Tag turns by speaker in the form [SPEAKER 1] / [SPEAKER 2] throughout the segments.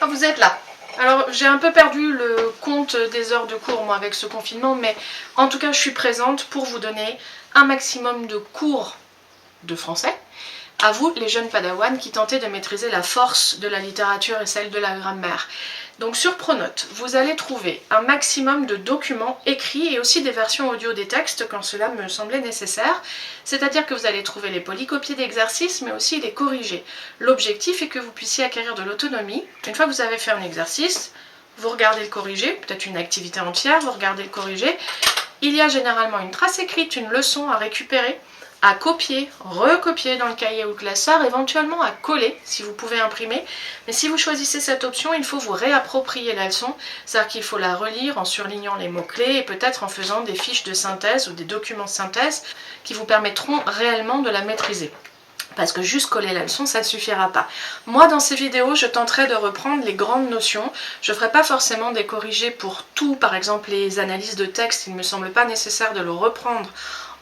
[SPEAKER 1] Ah, vous êtes là. Alors j'ai un peu perdu le compte des heures de cours moi avec ce confinement, mais en tout cas je suis présente pour vous donner un maximum de cours de français. À vous, les jeunes padawans qui tentez de maîtriser la force de la littérature et celle de la grammaire. Donc sur Pronote, vous allez trouver un maximum de documents écrits et aussi des versions audio des textes quand cela me semblait nécessaire. C'est-à-dire que vous allez trouver les polycopiés d'exercices mais aussi les corrigés. L'objectif est que vous puissiez acquérir de l'autonomie. Une fois que vous avez fait un exercice, vous regardez le corrigé, peut-être une activité entière, vous regardez le corrigé. Il y a généralement une trace écrite, une leçon à récupérer, à copier, recopier dans le cahier ou le classeur, éventuellement à coller si vous pouvez imprimer. Mais si vous choisissez cette option, il faut vous réapproprier la leçon, c'est-à-dire qu'il faut la relire en surlignant les mots-clés et peut-être en faisant des fiches de synthèse ou des documents de synthèse qui vous permettront réellement de la maîtriser. Parce que juste coller la leçon, ça ne suffira pas. Moi, dans ces vidéos, je tenterai de reprendre les grandes notions. Je ne ferai pas forcément des corrigés pour tout. Par exemple, les analyses de texte, il ne me semble pas nécessaire de le reprendre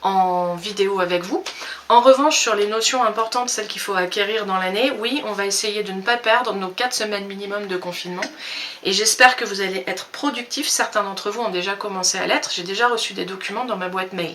[SPEAKER 1] en vidéo avec vous. En revanche, sur les notions importantes, celles qu'il faut acquérir dans l'année, oui, on va essayer de ne pas perdre nos 4 semaines minimum de confinement. Et j'espère que vous allez être productifs. Certains d'entre vous ont déjà commencé à l'être. J'ai déjà reçu des documents dans ma boîte mail.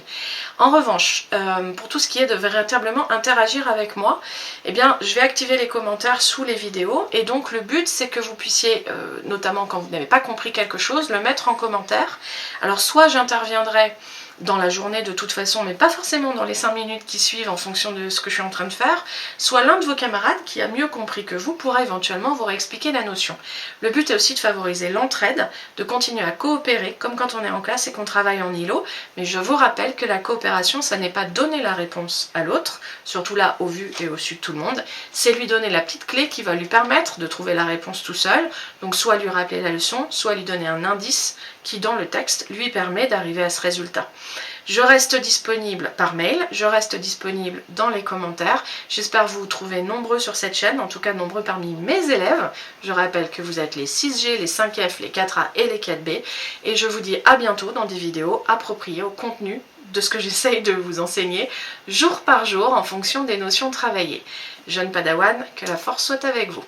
[SPEAKER 1] En revanche, pour tout ce qui est de véritablement interagir avec moi, eh bien, je vais activer les commentaires sous les vidéos. Et donc, le but, c'est que vous puissiez, notamment quand vous n'avez pas compris quelque chose, le mettre en commentaire. Alors, soit j'interviendrai dans la journée de toute façon, mais pas forcément dans les 5 minutes qui suivent en fonction de ce que je suis en train de faire, soit l'un de vos camarades qui a mieux compris que vous pourra éventuellement vous réexpliquer la notion. Le but est aussi de favoriser l'entraide, de continuer à coopérer, comme quand on est en classe et qu'on travaille en îlot, mais je vous rappelle que la coopération, ça n'est pas donner la réponse à l'autre, surtout là au vu et au su de tout le monde, c'est lui donner la petite clé qui va lui permettre de trouver la réponse tout seul, donc soit lui rappeler la leçon, soit lui donner un indice qui dans le texte lui permet d'arriver à ce résultat. Je reste disponible par mail, je reste disponible dans les commentaires. J'espère vous trouver nombreux sur cette chaîne, en tout cas nombreux parmi mes élèves. Je rappelle que vous êtes les 6G, les 5F, les 4A et les 4B. Et je vous dis à bientôt dans des vidéos appropriées au contenu de ce que j'essaye de vous enseigner jour par jour en fonction des notions travaillées. Jeune Padawan, que la force soit avec vous.